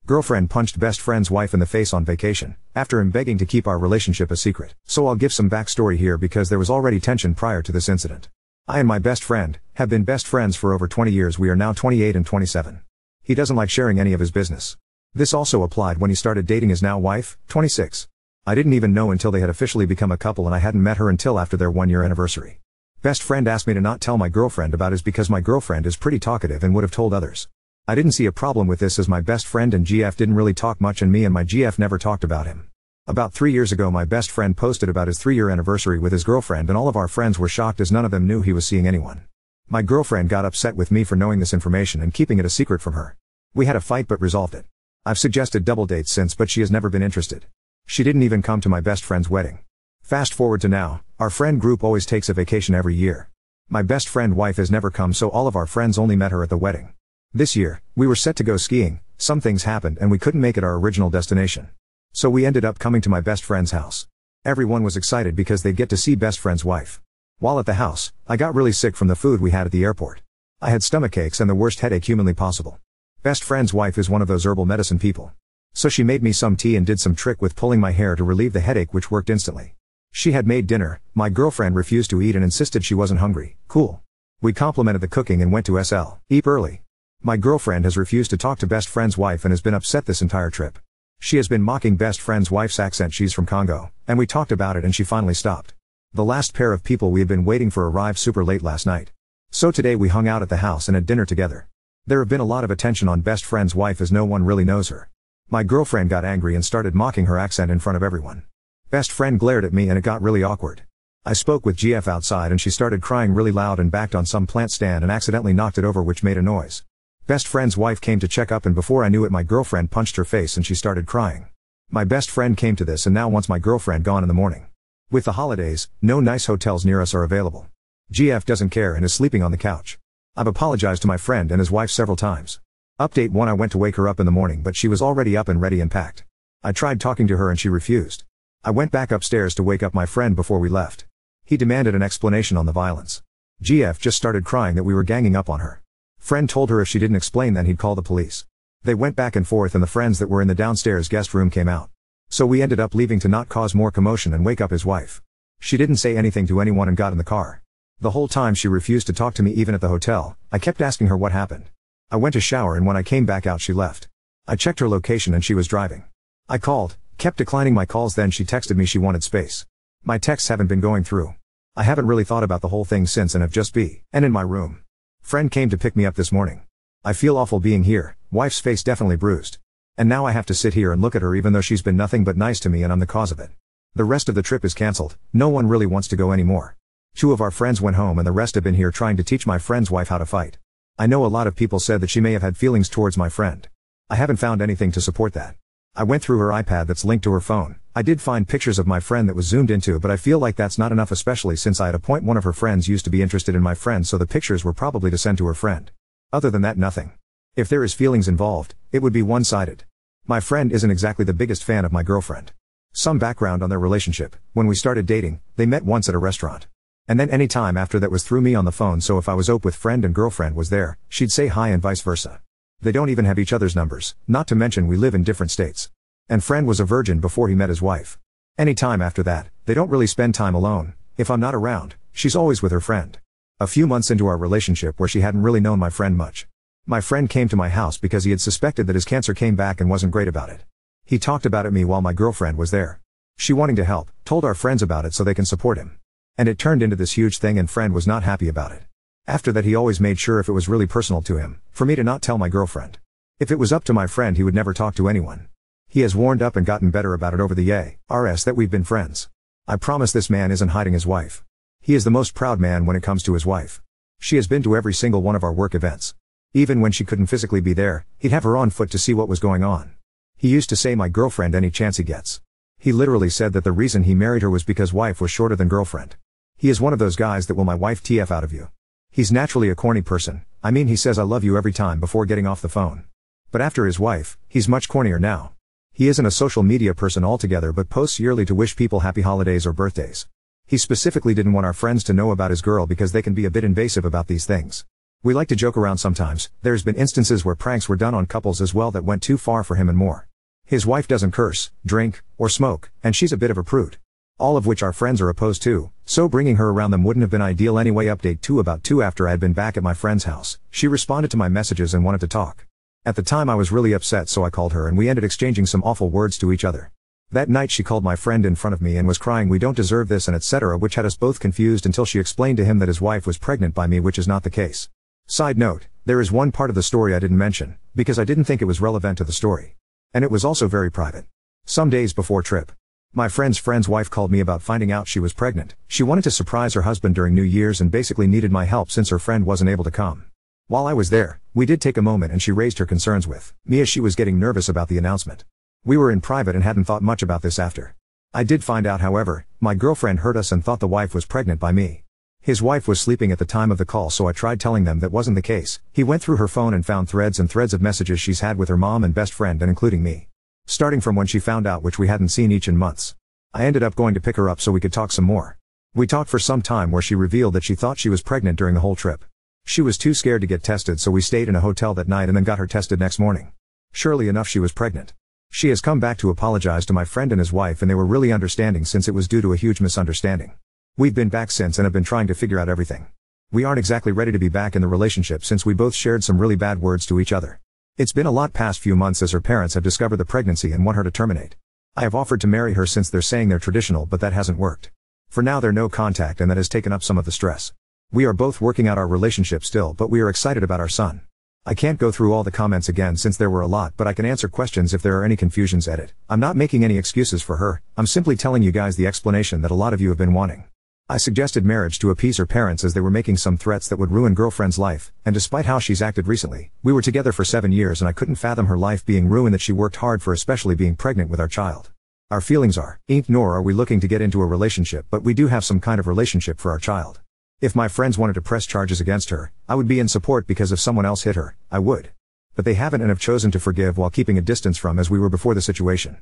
Girlfriend punched best friend's wife in the face on vacation, after him begging to keep our relationship a secret. So I'll give some backstory here because there was already tension prior to this incident. I and my best friend have been best friends for over 20 years. We are now 28 and 27. He doesn't like sharing any of his business. This also applied when he started dating his now wife, 26. I didn't even know until they had officially become a couple, and I hadn't met her until after their 1-year anniversary. Best friend asked me to not tell my girlfriend about his because my girlfriend is pretty talkative and would have told others. I didn't see a problem with this as my best friend and GF didn't really talk much, and me and my GF never talked about him. About 3 years ago my best friend posted about his 3-year anniversary with his girlfriend, and all of our friends were shocked as none of them knew he was seeing anyone. My girlfriend got upset with me for knowing this information and keeping it a secret from her. We had a fight but resolved it. I've suggested double dates since, but she has never been interested. She didn't even come to my best friend's wedding. Fast forward to now, our friend group always takes a vacation every year. My best friend wife has never come, so all of our friends only met her at the wedding. This year, we were set to go skiing, some things happened and we couldn't make it our original destination. So we ended up coming to my best friend's house. Everyone was excited because they'd get to see best friend's wife. While at the house, I got really sick from the food we had at the airport. I had stomach aches and the worst headache humanly possible. Best friend's wife is one of those herbal medicine people. So she made me some tea and did some trick with pulling my hair to relieve the headache, which worked instantly. She had made dinner, my girlfriend refused to eat and insisted she wasn't hungry. Cool. We complimented the cooking and went to eat early. My girlfriend has refused to talk to best friend's wife and has been upset this entire trip. She has been mocking best friend's wife's accent. She's from Congo, and we talked about it and she finally stopped. The last pair of people we had been waiting for arrived super late last night. So today we hung out at the house and had dinner together. There have been a lot of attention on best friend's wife as no one really knows her. My girlfriend got angry and started mocking her accent in front of everyone. Best friend glared at me and it got really awkward. I spoke with GF outside and she started crying really loud and backed on some plant stand and accidentally knocked it over, which made a noise. Best friend's wife came to check up and before I knew it my girlfriend punched her face and she started crying. My best friend came to this and now wants my girlfriend gone in the morning. With the holidays, no nice hotels near us are available. GF doesn't care and is sleeping on the couch. I've apologized to my friend and his wife several times. Update 1: I went to wake her up in the morning but she was already up and ready and packed. I tried talking to her and she refused. I went back upstairs to wake up my friend before we left. He demanded an explanation on the violence. GF just started crying that we were ganging up on her. Friend told her if she didn't explain then he'd call the police. They went back and forth and the friends that were in the downstairs guest room came out. So we ended up leaving to not cause more commotion and wake up his wife. She didn't say anything to anyone and got in the car. The whole time she refused to talk to me even at the hotel. I kept asking her what happened. I went to shower and when I came back out she left. I checked her location and she was driving. I called, kept declining my calls, then she texted me she wanted space. My texts haven't been going through. I haven't really thought about the whole thing since and have just been in my room. Friend came to pick me up this morning. I feel awful being here, wife's face definitely bruised. And now I have to sit here and look at her even though she's been nothing but nice to me and I'm the cause of it. The rest of the trip is cancelled, no one really wants to go anymore. 2 of our friends went home and the rest have been here trying to teach my friend's wife how to fight. I know a lot of people said that she may have had feelings towards my friend. I haven't found anything to support that. I went through her iPad that's linked to her phone. I did find pictures of my friend that was zoomed into, but I feel like that's not enough, especially since I had a point one of her friends used to be interested in my friend, so the pictures were probably to send to her friend. Other than that, nothing. If there is feelings involved, it would be one-sided. My friend isn't exactly the biggest fan of my girlfriend. Some background on their relationship: when we started dating, they met once at a restaurant. And then any time after that was through me on the phone, so if I was with friend and girlfriend was there, she'd say hi and vice versa. They don't even have each other's numbers, not to mention we live in different states. And friend was a virgin before he met his wife. Any time after that, they don't really spend time alone. If I'm not around, she's always with her friend. A few months into our relationship where she hadn't really known my friend much. My friend came to my house because he had suspected that his cancer came back and wasn't great about it. He talked about it me while my girlfriend was there. She wanting to help, told our friends about it so they can support him. And it turned into this huge thing and friend was not happy about it. After that he always made sure if it was really personal to him, for me to not tell my girlfriend. If it was up to my friend he would never talk to anyone. He has warmed up and gotten better about it over the years that we've been friends. I promise this man isn't hiding his wife. He is the most proud man when it comes to his wife. She has been to every single one of our work events. Even when she couldn't physically be there, he'd have her on foot to see what was going on. He used to say my girlfriend any chance he gets. He literally said that the reason he married her was because wife was shorter than girlfriend. He is one of those guys that will my wife TF out of you. He's naturally a corny person. I mean, he says I love you every time before getting off the phone. But after his wife, he's much cornier now. He isn't a social media person altogether but posts yearly to wish people happy holidays or birthdays. He specifically didn't want our friends to know about his girl because they can be a bit invasive about these things. We like to joke around sometimes. There's been instances where pranks were done on couples as well that went too far for him and more. His wife doesn't curse, drink, or smoke, and she's a bit of a prude. All of which our friends are opposed to, so bringing her around them wouldn't have been ideal anyway. Update 2 about 2 after I had been back at my friend's house, she responded to my messages and wanted to talk. At the time I was really upset, so I called her and we ended exchanging some awful words to each other. That night she called my friend in front of me and was crying we don't deserve this and etc., which had us both confused until she explained to him that his wife was pregnant by me, which is not the case. Side note, there is one part of the story I didn't mention, because I didn't think it was relevant to the story. And it was also very private. Some days before trip, my friend's wife called me about finding out she was pregnant. She wanted to surprise her husband during New Year's and basically needed my help since her friend wasn't able to come. While I was there, we did take a moment and she raised her concerns with me as she was getting nervous about the announcement. We were in private and hadn't thought much about this after. I did find out, however, my girlfriend heard us and thought the wife was pregnant by me. His wife was sleeping at the time of the call, so I tried telling them that wasn't the case. He went through her phone and found threads and threads of messages she's had with her mom and best friend and including me. Starting from when she found out, which we hadn't seen each in months. I ended up going to pick her up so we could talk some more. We talked for some time where she revealed that she thought she was pregnant during the whole trip. She was too scared to get tested, so we stayed in a hotel that night and then got her tested next morning. Surely enough, she was pregnant. She has come back to apologize to my friend and his wife, and they were really understanding since it was due to a huge misunderstanding. We've been back since and have been trying to figure out everything. We aren't exactly ready to be back in the relationship since we both shared some really bad words to each other. It's been a lot past few months as her parents have discovered the pregnancy and want her to terminate. I have offered to marry her since they're saying they're traditional, but that hasn't worked. For now they're no contact and that has taken up some of the stress. We are both working out our relationship still, but we are excited about our son. I can't go through all the comments again since there were a lot, but I can answer questions if there are any confusions. Edit. I'm not making any excuses for her, I'm simply telling you guys the explanation that a lot of you have been wanting. I suggested marriage to appease her parents as they were making some threats that would ruin girlfriend's life, and despite how she's acted recently, we were together for 7 years and I couldn't fathom her life being ruined that she worked hard for, especially being pregnant with our child. Our feelings are, Isnt, nor are we looking to get into a relationship, but we do have some kind of relationship for our child. If my friends wanted to press charges against her, I would be in support because if someone else hit her, I would. But they haven't and have chosen to forgive while keeping a distance from as we were before the situation.